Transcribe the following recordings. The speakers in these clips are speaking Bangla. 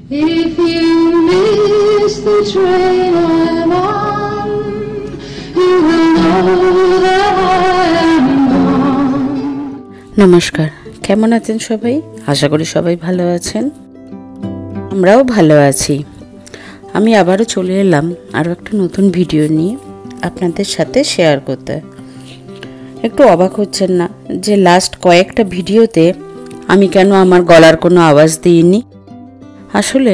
If you miss the train I'm on, you will know that I am gone. নমস্কার, কেমন আছেন সবাই? আশা করি সবাই ভালো আছেন। আমরাও ভালো আছি। আমি আবারও চলে এলাম আরও একটা নতুন ভিডিও নিয়ে আপনাদের সাথে শেয়ার করতে। একটু অবাক হচ্ছেন না যে লাস্ট কয়েকটা ভিডিওতে আমি কেন আমার গলার কোনো আওয়াজ দিইনি? আসলে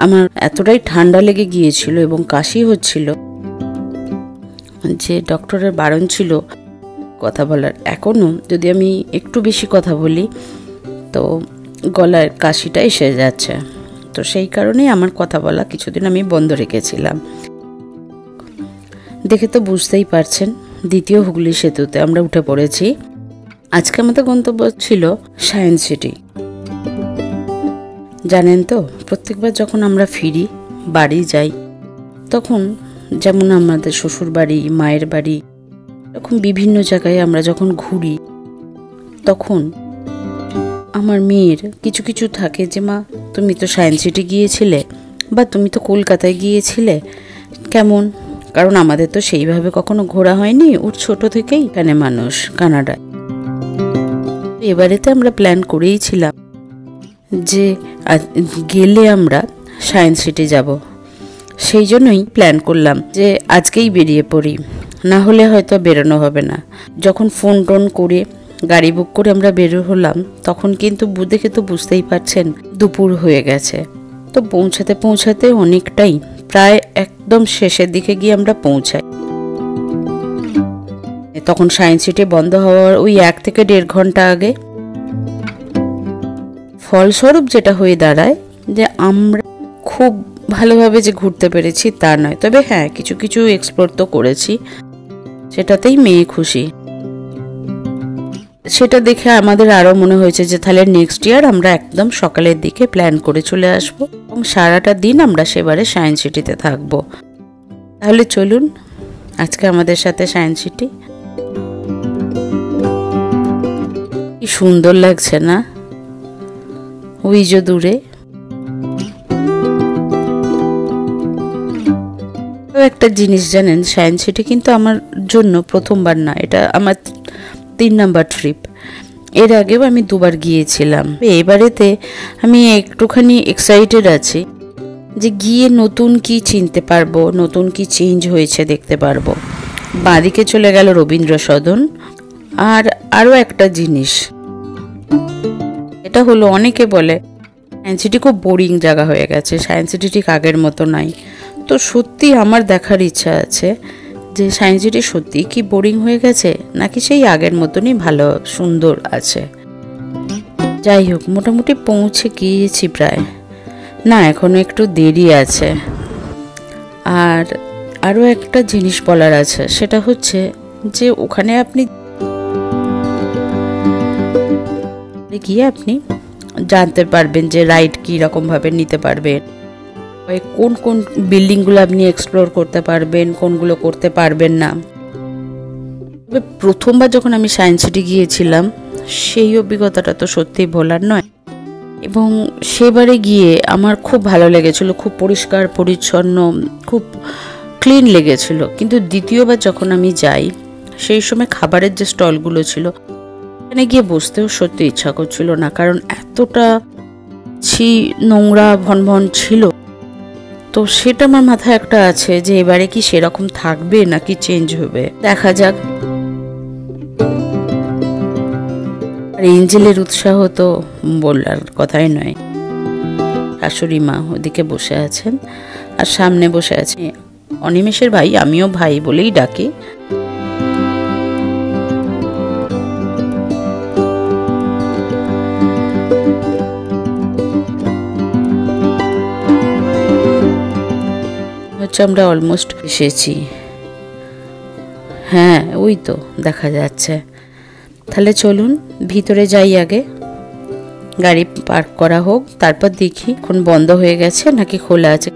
আমার এতটাই ঠান্ডা লেগে গিয়েছিল এবং কাশি হচ্ছিল যে ডক্টরের বারণ ছিল কথা বলার। এখনও যদি আমি একটু বেশি কথা বলি তো গলার কাশিটা এসে যাচ্ছে, তো সেই কারণেই আমার কথা বলা কিছুদিন আমি বন্ধ রেখেছিলাম। দেখে তো বুঝতেই পারছেন, দ্বিতীয় হুগলি সেতুতে আমরা উঠে পড়েছি। আজকে আমাদের গন্তব্য ছিল সায়েন্স সিটি। জানেন তো, প্রত্যেকবার যখন আমরা ফিরি, বাড়ি যাই, তখন যেমন আমাদের শ্বশুর বাড়ি, মায়ের বাড়ি, এরকম বিভিন্ন জায়গায় আমরা যখন ঘুরি, তখন আমার মেয়ের কিছু কিছু থাকে যে মা তুমি তো সায়েন্স সিটি গিয়েছিলে, বা তুমি তো কলকাতায় গিয়েছিলে, কেমন? কারণ আমাদের তো সেইভাবে কখনো ঘোরা হয়নি, ওর ছোট থেকেই এখানে মানুষ, কানাডায়। এবারেতে আমরা প্ল্যান করেইছিলাম যে গেলে আমরা সায়েন্স সিটি যাব। সেই জন্যই প্ল্যান করলাম যে আজকেই বেরিয়ে পড়ি, না হলে হয়তো বেরোনো হবে না। যখন ফোন টোন করে গাড়ি বুক করে আমরা বেরো হলাম, তখন কিন্তু দেখে তো বুঝতেই পারছেন দুপুর হয়ে গেছে। তো পৌঁছাতে অনেকটাই, প্রায় একদম শেষের দিকে গিয়ে আমরা পৌঁছাই। তখন সায়েন্স সিটি বন্ধ হওয়ার ওই 1 থেকে 1.5 ঘন্টা আগে। ফলস্বরূপ যেটা হয়ে দাঁড়ায় যে আমরা খুব ভালোভাবে যে ঘুরতে পেরেছি তা নয়, তবে হ্যাঁ কিছু কিছু এক্সপ্লোর তো করেছি, সেটাতেই মেয়ে খুশি। সেটা দেখে আমাদের আরও মনে হয়েছে যে তাহলে নেক্সট ইয়ার আমরা একদম সকালের দিকে প্ল্যান করে চলে আসবো এবং সারাটা দিন আমরা সেবারে সায়েন্স সিটিতে থাকবো। তাহলে চলুন আজকে আমাদের সাথে সায়েন্স সিটি। কি সুন্দর লাগছে না ওই যে দূরে। একটা জিনিস জানেন, সায়েন্স সিটি কিন্তু আমার জন্য প্রথমবার না, এটা আমার 3 নাম্বার ট্রিপ। এর আগেও আমি 2বার গিয়েছিলাম। এবারেতে আমি একটুখানি এক্সাইটেড আছি যে গিয়ে নতুন কি চিনতে পারবো, নতুন কি চেঞ্জ হয়েছে দেখতে পারবো। বাঁদিকে চলে গেল রবীন্দ্র সদন। আর আরও একটা জিনিস, এটা হলো অনেকে বলে সায়েন্স সিটি খুব বোরিং জায়গা হয়ে গেছে, সায়েন্স সিটি ঠিক আগের মতো নাই। তো সত্যি আমার দেখার ইচ্ছা আছে যে সায়েন্স সিটি সত্যি কি বোরিং হয়ে গেছে নাকি সেই আগের মতনই ভালো সুন্দর আছে। যাই হোক, মোটামুটি পৌঁছে গিয়েছি প্রায়, না এখনো একটু দেরি আছে। আর আরও একটা জিনিস বলার আছে, সেটা হচ্ছে যে ওখানে আপনি গিয়ে আপনি জানতে পারবেন যে রাইড কী রকমভাবে নিতে পারবেন, কোন কোন বিল্ডিংগুলো আপনি এক্সপ্লোর করতে পারবেন, কোনগুলো করতে পারবেন না। তবে প্রথমবার যখন আমি সায়েন্স সিটি গিয়েছিলাম সেই অভিজ্ঞতাটা তো সত্যিই ভোলার নয়, এবং সেবারে গিয়ে আমার খুব ভালো লেগেছিল, খুব পরিষ্কার পরিচ্ছন্ন, খুব ক্লিন লেগেছিল। কিন্তু দ্বিতীয়বার যখন আমি যাই সেই সময় খাবারের যে স্টলগুলো ছিল এখানে গিয়ে বসতেও সত্যি ইচ্ছা করছিল না, কারণ এতটা নোংরা ভনভন ছিল। তো সেটা আমার মাথায় একটা আছে যে এবারে কি সেরকম থাকবে নাকি চেঞ্জ হবে, দেখা যাক। আর এঞ্জেলের উৎসাহ তো বলার কথাই নয়। শাশুড়ি মা ওদিকে বসে আছেন আর সামনে বসে আছে অনিমেষের ভাই, আমিও ভাই বলেই ডাকি। আমরা অলমোস্ট এসেছি। হ্যাঁ ওই তো দেখা যাচ্ছে। তাহলে চলুন ভিতরে যাই, আগে গাড়ি পার্ক করা হোক, তারপর দেখি এখন বন্ধ হয়ে গেছে নাকি খোলা আছে।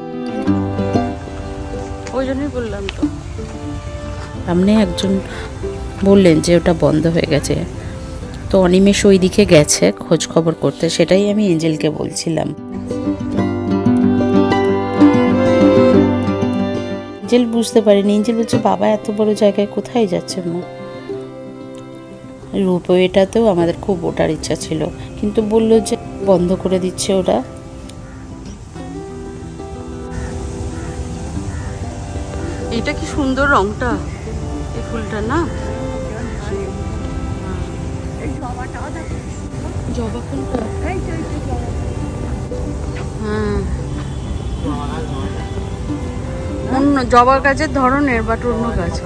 ওই জন্যই বললাম তো, সামনে একজন বললেন যে ওটা বন্ধ হয়ে গেছে। তো অনিমেষ ওই দিকে গেছে খোঁজ খবর করতে, সেটাই আমি এঞ্জেলকে বলছিলাম। এঞ্জেল বুঝতে পারেনি। এঞ্জেল বলছে বাবা এত বড় জায়গায় কোথায় যাচ্ছে মা। রোপওয়েটাতেও আমাদের খুব ওঠার ইচ্ছা ছিল, কিন্তু বললো যে বন্ধ করে দিচ্ছে ওরা। এটা কি সুন্দর রংটা, এই ফুলটা না, জবা ফুলটা। হ্যাঁ, অন্য জবা গাছের ধরনের, বাট অন্য গাছ।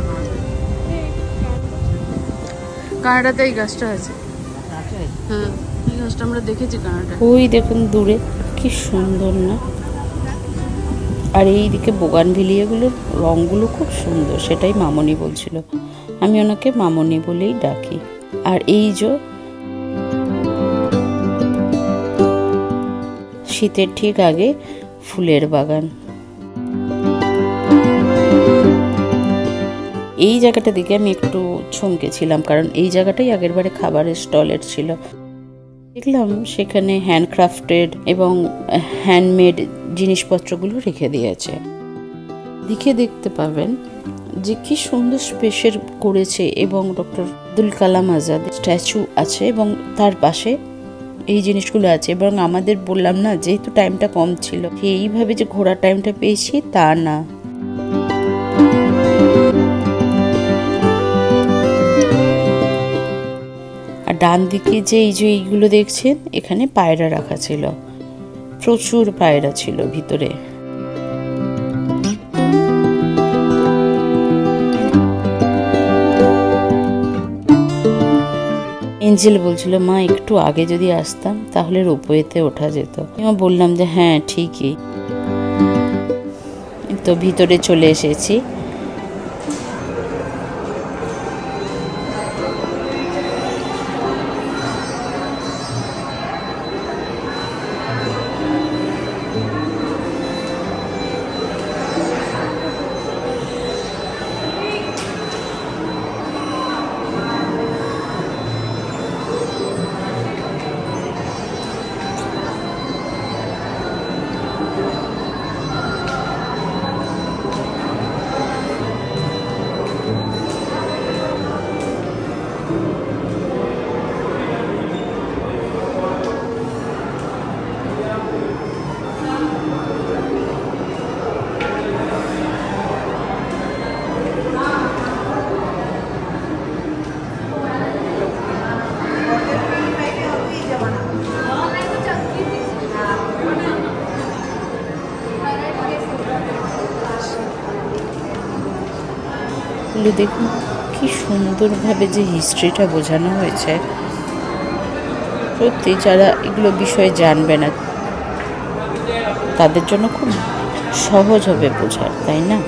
কানাডাতে এই গাছটা আছে। হ্যাঁ, এই গাছটা আমরা দেখেছি কানাডা। ওই দেখুন দূরে কি সুন্দর না। আর এইদিকে বোগানভিলিয়াগুলোর রঙগুলো খুব সুন্দর, সেটাই মামনি বলছিল। আমি ওনাকে মামনি বলেই ডাকি। আর এই যে শীতের ঠিক আগে ফুলের বাগান। এই জায়গাটা দিকে আমি একটু চমকেছিলাম, কারণ এই জায়গাটাই আগের বারে খাবারের স্টলের ছিল। দেখলাম সেখানে হ্যান্ডক্রাফটেড এবং হ্যান্ডমেড জিনিসপত্রগুলো রেখে দিয়েছে। দিকে দেখতে পাবেন যে কি সুন্দর স্পেসের করেছে, এবং ডক্টর আব্দুল কালাম আজাদ স্ট্যাচু আছে এবং তার পাশে এই জিনিসগুলো আছে। এবং আমাদের বললাম না, যেহেতু টাইমটা কম ছিল, এইভাবে যে ঘোরার টাইমটা পেয়েছি তা না। আর ডান দিকে যে এইগুলো দেখছেন, এখানে পায়রা রাখা ছিল, প্রচুর পায়রা ছিল ভিতরে। এঞ্জেল বলছিল মা একটু আগে যদি আসতাম তাহলে রোপওয়েতে ওঠা যেত। আমি বললাম যে হ্যাঁ ঠিকই। তো ভিতরে চলে এসেছি। দেখুন কি সুন্দরভাবে যে হিস্ট্রিটা বোঝানো হয়েছে। সত্যি যারা এগুলো বিষয়ে জানবে না তাদের জন্য খুব সহজ হবে বোঝার, তাই না?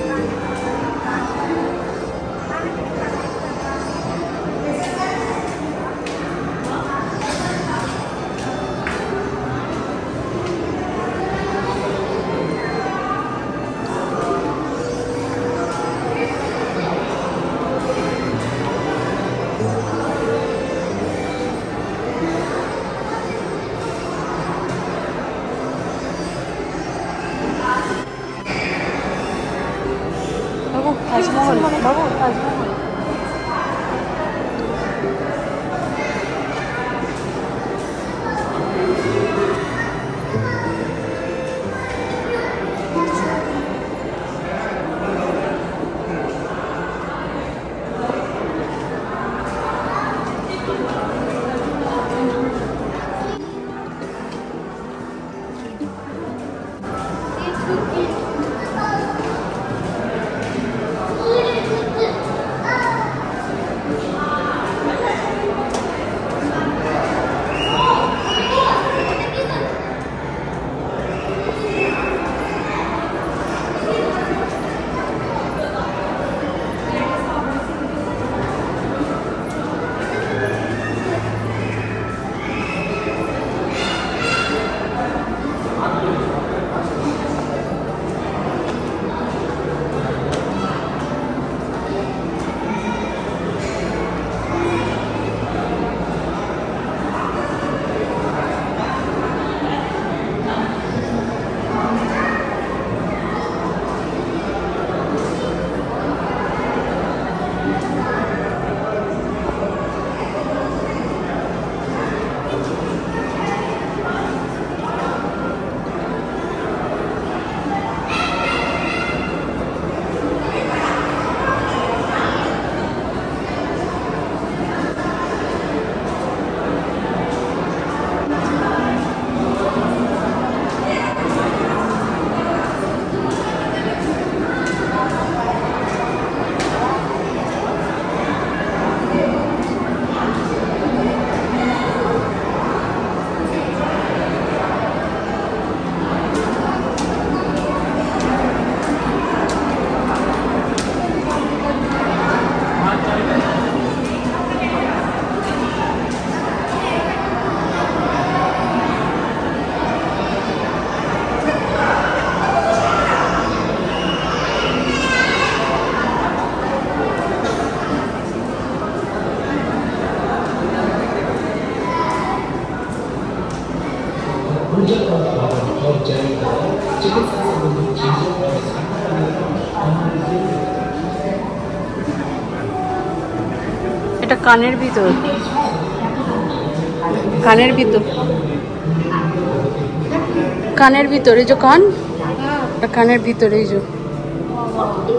তাজমহল, বাবু তাজমহল। এটা কানের ভিতর, কানের ভিতর, কানের ভিতর, এই যে কান, এটা কানের ভিতর, এই যে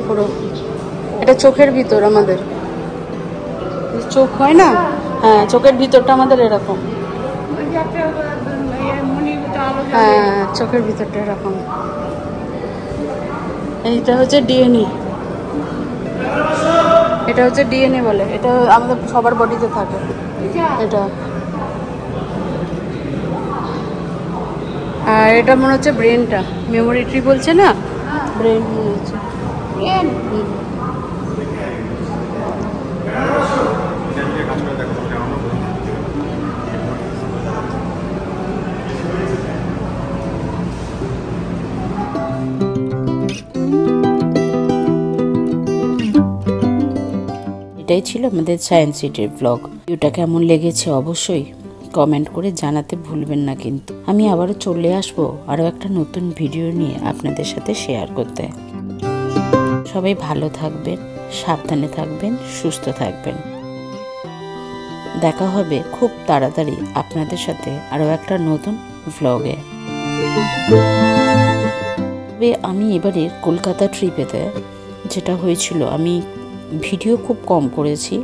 পুরো এটা চোখের ভিতর, আমাদের চোখ হয় না, হ্যাঁ চোখের ভিতরটা আমাদের এরকম, হ্যাঁ চোখের ভিতরটা এরকম। এইটা হচ্ছে ডিএনএ, এটা হচ্ছে ডিএনএ বলে, এটা আমাদের সবার বডিতে থাকে এটা। আর এটা মনে হচ্ছে ব্রেনটা, মেমোরি ট্রি বলছে না, ব্রেন মনে হচ্ছে। এটাই ছিল আমাদের সায়েন্স সিটির ব্লগ। ভিডিওটা কেমন লেগেছে অবশ্যই কমেন্ট করে জানাতে ভুলবেন না। কিন্তু আমি আবারও চলে আসবো আরও একটা নতুন ভিডিও নিয়ে আপনাদের সাথে শেয়ার করতে। সবাই ভালো থাকবেন, সাবধানে থাকবেন, সুস্থ থাকবেন। দেখা হবে খুব তাড়াতাড়ি আপনাদের সাথে আরও একটা নতুন ভ্লগে। আমি এবারে কলকাতা ট্রিপেতে যেটা হয়েছিল, আমি ভিডিও খুব কম করেছি,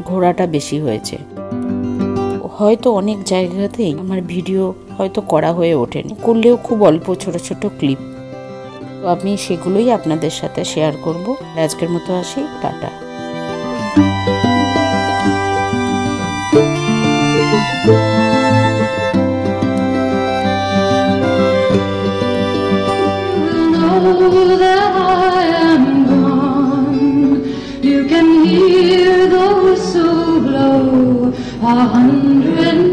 ঘোরাটা বেশি হয়েছে। হয়তো অনেক জায়গাতেই আমার ভিডিও হয়তো করা হয়ে ওঠেনি, করলেও খুব অল্প ছোট ছোট ক্লিপ, তো আমি সেগুলোই আপনাদের সাথে শেয়ার করব। আজকের মতো আসি, tata. Hear the whistle blow 100